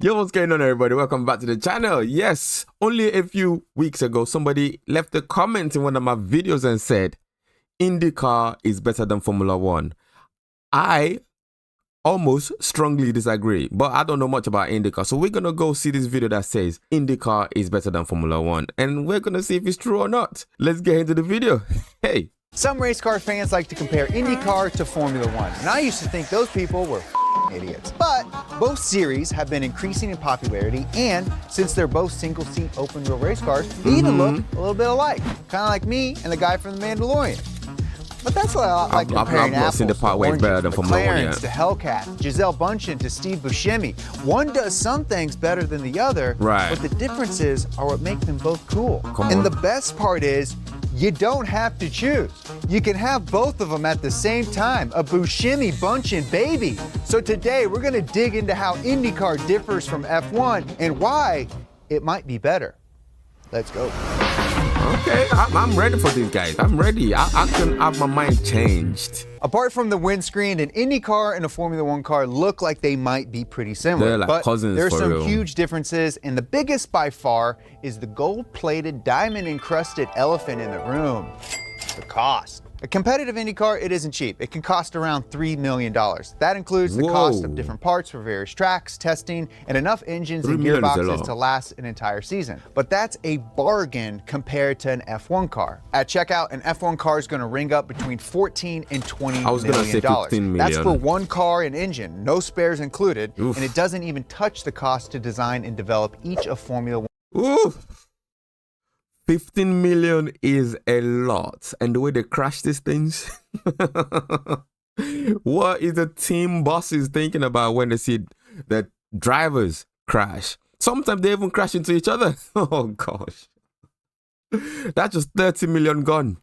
Yo, what's going on, everybody? Welcome back to the channel. Yes, only a few weeks ago, somebody left a comment in one of my videos and said, IndyCar is better than Formula One. I almost strongly disagree, but I don't know much about IndyCar. So we're going to go see this video that says IndyCar is better than Formula One. And we're going to see if it's true or not. Let's get into the video. Hey. Some race car fans like to compare IndyCar to Formula One, and I used to think those people were idiots. But both series have been increasing in popularity, and since they're both single-seat open-wheel race cars, they even look a little bit alike, kind of like me and the guy from The Mandalorian. But that's a lot like comparing apples to oranges, McLarens to Hellcat, Giselle Bundchen to Steve Buscemi. One does some things better than the other, but the differences are what make them both cool. And the best part is, you don't have to choose. You can have both of them at the same time, a Buscemi Bundchen baby. So today we're gonna dig into how IndyCar differs from F1 and why it might be better. Let's go. Okay, I'm ready for these guys. I'm ready. I can have my mind changed. Apart from the windscreen, an IndyCar and a Formula One car look like they might be pretty similar. They're like but cousins there's for some real. huge differences, and the biggest by far is the gold-plated, diamond-encrusted elephant in the room, the cost. A competitive IndyCar, it isn't cheap. It can cost around $3 million. That includes the cost of different parts for various tracks, testing, and enough engines and gearboxes to last an entire season. But that's a bargain compared to an F1 car. At checkout, an F1 car is going to ring up between $14 and $20 million. That's for one car and engine, no spares included, and it doesn't even touch the cost to design and develop each of Formula One. 15 million is a lot. And the way they crash these things. What is the team bosses thinking about when they see the drivers crash? Sometimes they even crash into each other. Oh gosh. That's just 30 million gone.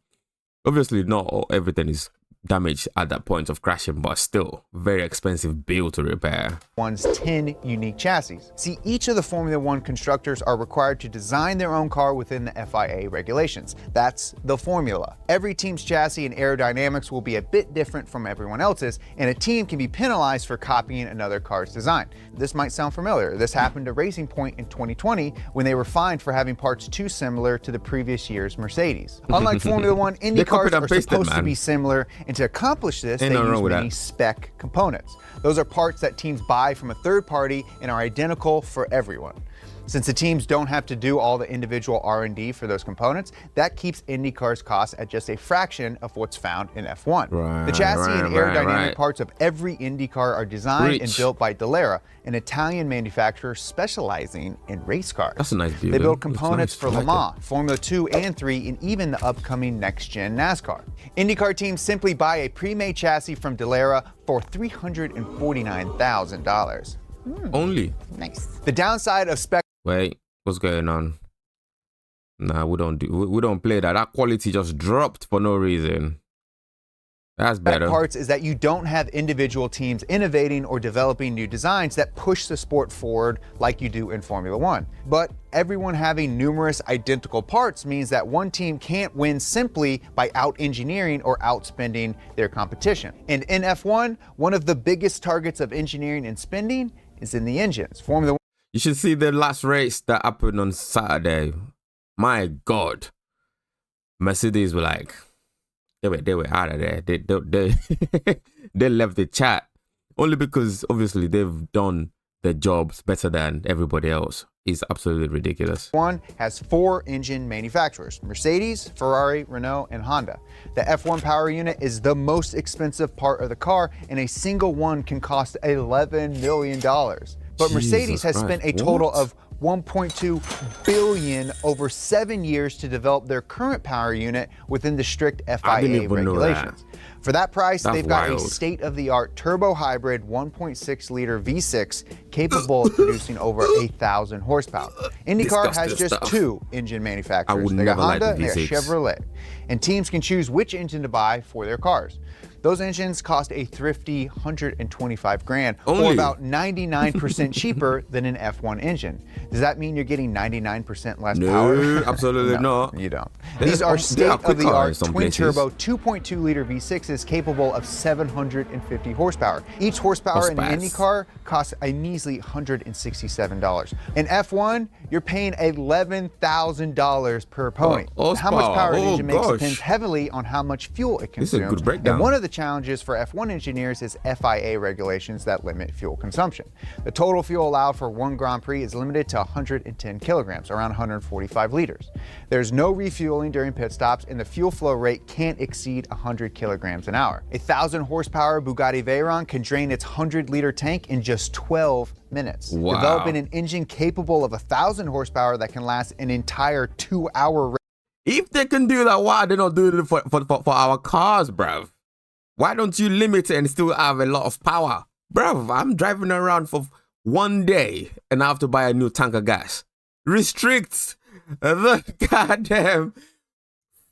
Obviously not everything is damaged at that point of crashing, but still very expensive bill to repair. One's 10 unique chassis. See, each of the Formula One constructors are required to design their own car within the FIA regulations. That's the formula. Every team's chassis and aerodynamics will be a bit different from everyone else's, and a team can be penalized for copying another car's design. This might sound familiar. This happened to Racing Point in 2020 when they were fined for having parts too similar to the previous year's Mercedes. Unlike Formula One, Indy cars are supposed to be similar, and to accomplish this, they use many spec components. Those are parts that teams buy from a third party and are identical for everyone. Since the teams don't have to do all the individual R&D for those components, that keeps IndyCar's costs at just a fraction of what's found in F1. The chassis and aerodynamic parts of every IndyCar are designed and built by Dallara, an Italian manufacturer specializing in race cars. That's a nice deal. They build components for Le Mans, Formula 2 and 3, and even the upcoming next-gen NASCAR. IndyCar teams simply buy a pre-made chassis from Dallara for $349,000. Only? Nice. The downside of spec. Wait, what's going on? Nah, we don't play that. That quality just dropped for no reason. That's better. Parts is that you don't have individual teams innovating or developing new designs that push the sport forward like you do in Formula One. But everyone having numerous identical parts means that one team can't win simply by out-engineering or outspending their competition. And in F1, one of the biggest targets of engineering and spending is in the engines. Formula One. You should see the last race that happened on Saturday. My God. Mercedes were like, they were out of there. They left the chat. Only because, obviously, they've done their jobs better than everybody else. It's absolutely ridiculous. F1 has 4 engine manufacturers: Mercedes, Ferrari, Renault, and Honda. The F1 power unit is the most expensive part of the car, and a single one can cost $11 million. But Mercedes has spent a total of $1.2 billion over 7 years to develop their current power unit within the strict FIA regulations. For that price, they've got a state-of-the-art turbo hybrid 1.6-liter V6 capable of producing over 1,000 horsepower. IndyCar has just 2 engine manufacturers. They got Honda and they got Chevrolet. And teams can choose which engine to buy for their cars. Those engines cost a thrifty 125 grand, Only? or about 99% cheaper than an F1 engine. Does that mean you're getting 99% less power? No, absolutely No, not. you don't. These are They are quicker in state-of-the-art some places. twin-turbo 2.2-liter V6s capable of 750 horsepower. Each horsepower in an IndyCar costs a measly $167. In F1, you're paying $11,000 per pony. Oh, How much power an oh, engine makes gosh. depends heavily on how much fuel it This is a consumes. good breakdown. And one of the challenges for F1 engineers is FIA regulations that limit fuel consumption. The total fuel allowed for one Grand Prix is limited to 110 kilograms, around 145 liters. There's no refueling during pit stops, and the fuel flow rate can't exceed 100 kilograms an hour. A 1,000 horsepower Bugatti Veyron can drain its 100-liter tank in just 12 minutes. Wow. Developing an engine capable of 1,000 horsepower that can last an entire 2-hour race. If they can do that, why are they not doing it for our cars, bruv? Why don't you limit it and still have a lot of power? Bruv, I'm driving around for one day and I have to buy a new tank of gas. Restricts the goddamn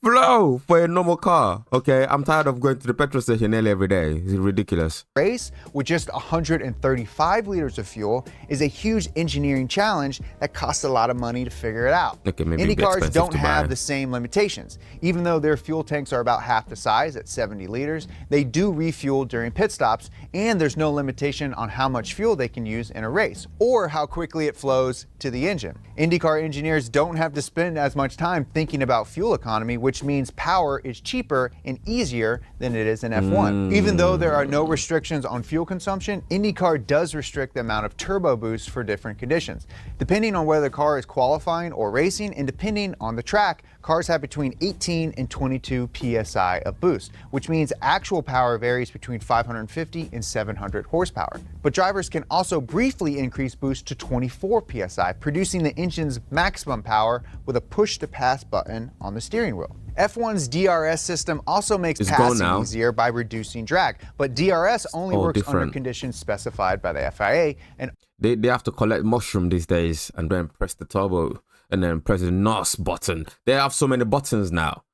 flow for a normal car. Okay, I'm tired of going to the petrol station nearly every day. It's ridiculous. Race with just 135 liters of fuel is a huge engineering challenge that costs a lot of money to figure it out. Okay, maybe Indy it'd be cars expensive don't to have buy. the same limitations. Even though their fuel tanks are about half the size at 70 liters, they do refuel during pit stops, and there's no limitation on how much fuel they can use in a race or how quickly it flows to the engine. IndyCar engineers don't have to spend as much time thinking about fuel economy, which means power is cheaper and easier than it is in F1. Even though there are no restrictions on fuel consumption, IndyCar does restrict the amount of turbo boost for different conditions. Depending on whether the car is qualifying or racing, and depending on the track, cars have between 18 and 22 psi of boost, which means actual power varies between 550 and 700 horsepower. But drivers can also briefly increase boost to 24 psi, producing the engine's maximum power with a push-to-pass button on the steering wheel. F1's DRS system also makes It's gone passing now. easier by reducing drag, but DRS only all works under different. conditions specified by the FIA, and They have to collect mushroom these days and then press the turbo and then press the NOS button. They have so many buttons now,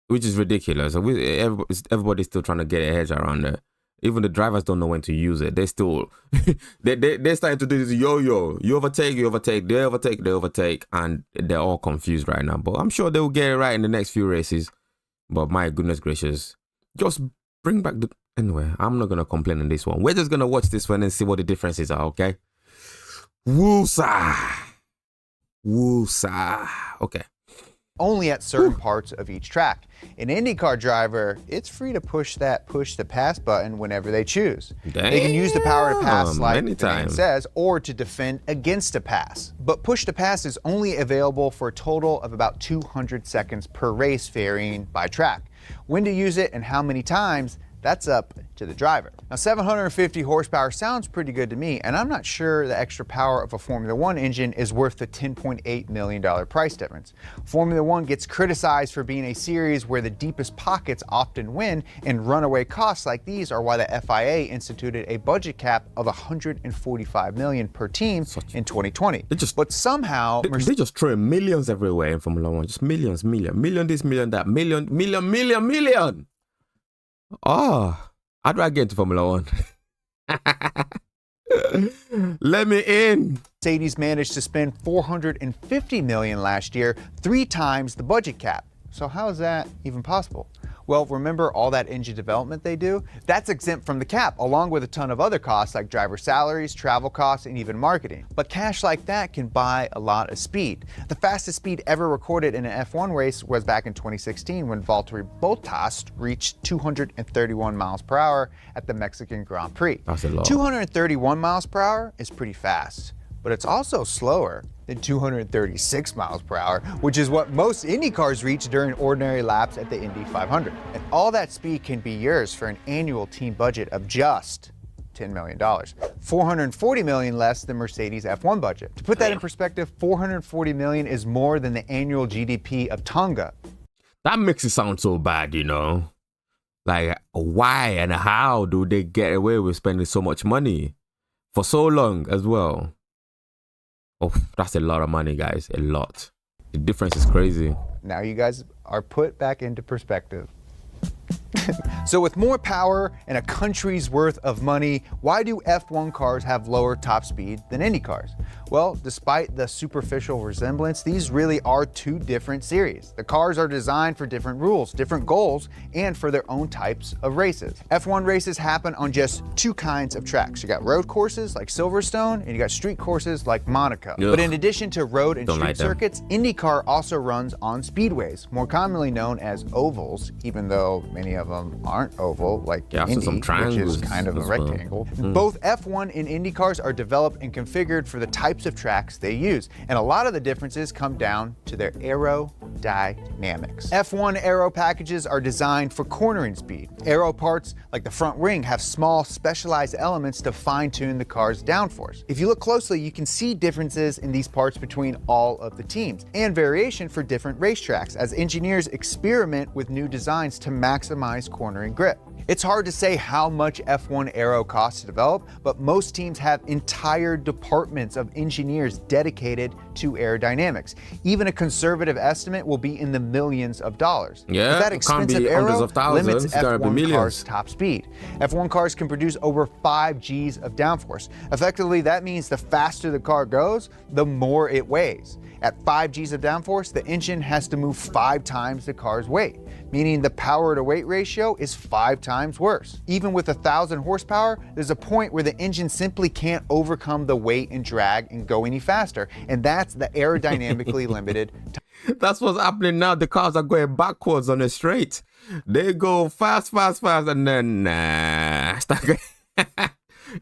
which is ridiculous. Everybody's still trying to get their heads around it. Even the drivers don't know when to use it. They still, they're starting to do this yo-yo. You overtake, they overtake, and they're all confused right now. But I'm sure they will get it right in the next few races. But my goodness gracious, just bring back the... Anyway, I'm not going to complain on this one. We're just going to watch this one and see what the differences are, okay? Woosa. Okay. only at certain parts of each track. An IndyCar driver, it's free to push that push to pass button whenever they choose. They can use the power to pass like the name anytime. says, or to defend against a pass. But push to pass is only available for a total of about 200 seconds per race, varying by track. When to use it and how many times, that's up to the driver. Now, 750 horsepower sounds pretty good to me, and I'm not sure the extra power of a Formula One engine is worth the $10.8 million price difference. Formula One gets criticized for being a series where the deepest pockets often win, and runaway costs like these are why the FIA instituted a budget cap of $145 million per team in 2020. But somehow, They just throw millions everywhere in Formula One. Just million this, million that, million. Oh, how do I get into Formula One? Let me in. Mercedes managed to spend $450 million last year, 3 times the budget cap. So how is that even possible? Well, remember all that engine development they do? That's exempt from the cap, along with a ton of other costs like driver salaries, travel costs, and even marketing. But cash like that can buy a lot of speed. The fastest speed ever recorded in an F1 race was back in 2016 when Valtteri Bottas reached 231 miles per hour at the Mexican Grand Prix. That's a lot. 231 miles per hour is pretty fast, but it's also slower than 236 miles per hour, which is what most Indy cars reach during ordinary laps at the Indy 500. And all that speed can be yours for an annual team budget of just $10 million. $440 million less than Mercedes F1 budget. To put that in perspective, $440 million is more than the annual GDP of Tonga. That makes it sound so bad, you know? Like, why and how do they get away with spending so much money for so long as well? Oh, that's a lot of money, guys. A lot. The difference is crazy. Now you guys are put back into perspective. So with more power and a country's worth of money, why do F1 cars have lower top speed than Indy cars? Well, despite the superficial resemblance, these really are two different series. The cars are designed for different rules, different goals, and for their own types of races. F1 races happen on just two kinds of tracks. You got road courses like Silverstone, and you got street courses like Monaco. Ugh. But in addition to road and street circuits, IndyCar also runs on speedways, more commonly known as ovals, even though many of them aren't oval, like Indy, which is kind of a rectangle. Both F1 and Indy cars are developed and configured for the types of tracks they use, and a lot of the differences come down to their aerodynamics. F1 aero packages are designed for cornering speed. Aero parts, like the front wing, have small specialized elements to fine-tune the car's downforce. If you look closely, you can see differences in these parts between all of the teams, and variation for different racetracks as engineers experiment with new designs to maximize cornering grip. It's hard to say how much F1 aero costs to develop, but most teams have entire departments of engineers dedicated to aerodynamics. Even a conservative estimate will be in the millions of dollars. Yeah, but that expensive aero limits F1 cars' top speed. F1 cars can produce over 5 Gs of downforce. Effectively, that means the faster the car goes, the more it weighs. At 5 Gs of downforce, the engine has to move 5 times the car's weight, meaning the power to weight ratio is 5 times worse. Even with 1,000 horsepower, there's a point where the engine simply can't overcome the weight and drag and go any faster, and that's the aerodynamically limited. That's what's happening now. The cars are going backwards on the straight. They go fast, and then start going.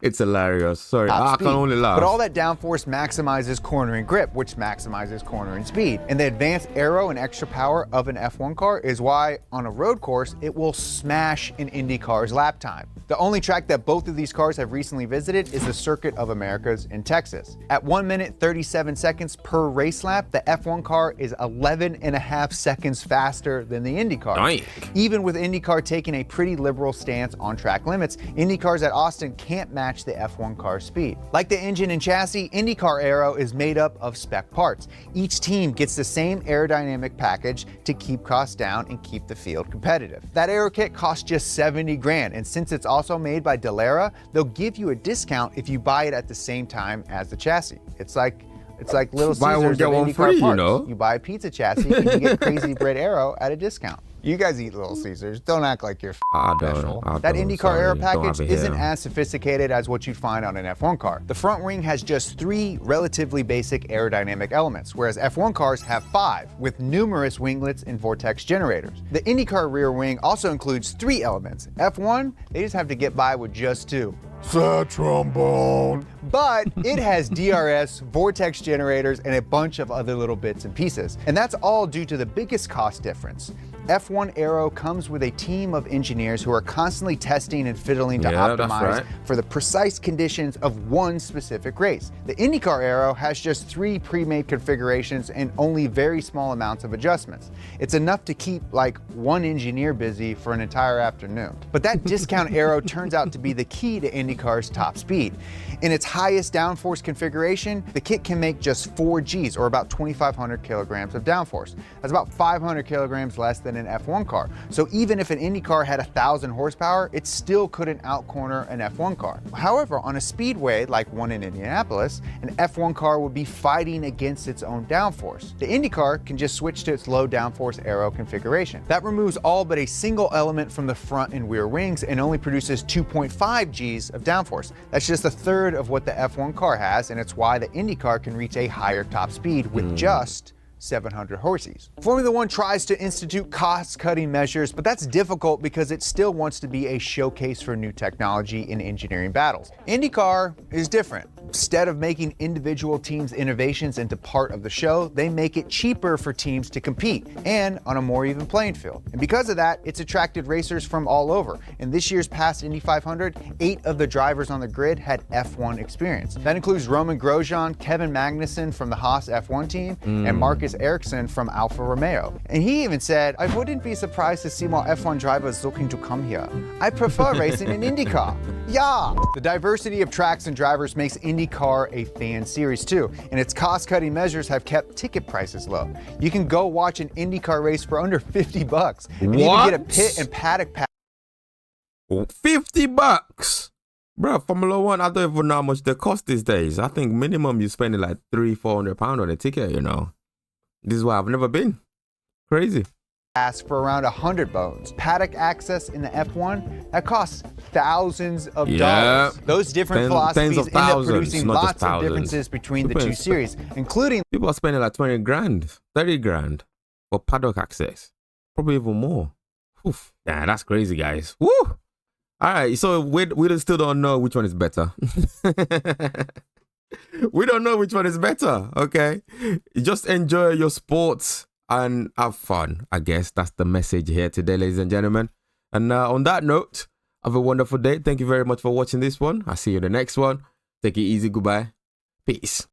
It's hilarious. Sorry, I can only laugh. But all that downforce maximizes cornering grip, which maximizes cornering speed. And the advanced aero and extra power of an F1 car is why, on a road course, it will smash an Indy car's lap time. The only track that both of these cars have recently visited is the Circuit of Americas in Texas. At 1 minute 37 seconds per race lap, the F1 car is 11.5 seconds faster than the Indy car. Nice. Even with IndyCar taking a pretty liberal stance on track limits, Indy cars at Austin can't match the F1 car's speed. Like the engine and chassis, IndyCar aero is made up of spec parts. Each team gets the same aerodynamic package to keep costs down and keep the field competitive. That aero kit costs just 70 grand, and since it's also made by Dallara, they'll give you a discount if you buy it at the same time as the chassis. It's like Little Caesars of IndyCar parts. You know? You buy a pizza chassis and you get Crazy Bread Aero at a discount. You guys eat Little Caesars. Don't act like you're special. That IndyCar aero package isn't as sophisticated as what you'd find on an F1 car. The front wing has just 3 relatively basic aerodynamic elements, whereas F1 cars have 5, with numerous winglets and vortex generators. The IndyCar rear wing also includes 3 elements. F1, they just have to get by with just 2. Sad trombone. But it has DRS, vortex generators, and a bunch of other little bits and pieces. And that's all due to the biggest cost difference. F1 Aero comes with a team of engineers who are constantly testing and fiddling to optimize for the precise conditions of one specific race. The IndyCar Aero has just 3 pre-made configurations and only very small amounts of adjustments. It's enough to keep like one engineer busy for an entire afternoon. But that discount Aero turns out to be the key to IndyCar's top speed. In its highest downforce configuration, the kit can make just 4 Gs, or about 2,500 kilograms of downforce. That's about 500 kilograms less than an F1 car. So even if an Indy car had 1,000 horsepower, it still couldn't outcorner an F1 car. However, on a speedway like one in Indianapolis, an F1 car would be fighting against its own downforce. The Indy car can just switch to its low downforce aero configuration. That removes all but a single element from the front and rear wings and only produces 2.5 Gs of downforce. That's just a third of what the F1 car has, and it's why the Indy car can reach a higher top speed with just 700 horses. Formula One tries to institute cost-cutting measures, but that's difficult because it still wants to be a showcase for new technology in engineering battles. IndyCar is different. Instead of making individual teams' innovations into part of the show, they make it cheaper for teams to compete and on a more even playing field. And because of that, it's attracted racers from all over. In this year's past Indy 500, 8 of the drivers on the grid had F1 experience. That includes Roman Grosjean, Kevin Magnussen from the Haas F1 team, and Marcus Ericsson from Alfa Romeo. And he even said, "I wouldn't be surprised to see more F1 drivers looking to come here. I prefer racing in IndyCar." Yeah! The diversity of tracks and drivers makes IndyCar a fan series too, and its cost-cutting measures have kept ticket prices low. You can go watch an IndyCar race for under $50 and even get a pit and paddock pass $50. Bro, Formula One, I don't even know how much they cost these days. I think minimum you're spending like £300-400 on a ticket, you know. This is why I've never been. Crazy. Ask for around 100 bones. Paddock access in the F1, that costs thousands of dollars. Those different philosophies end up producing lots of differences between the two series, including... People are spending like 20 grand, 30 grand for paddock access. Probably even more. Oof. Yeah, that's crazy, guys. Woo! All right, so we still don't know which one is better. We don't know which one is better, okay? Just enjoy your sports and have fun, I guess. That's the message here today, ladies and gentlemen. And on that note, have a wonderful day. Thank you very much for watching this one. I'll see you in the next one. Take it easy. Goodbye. Peace.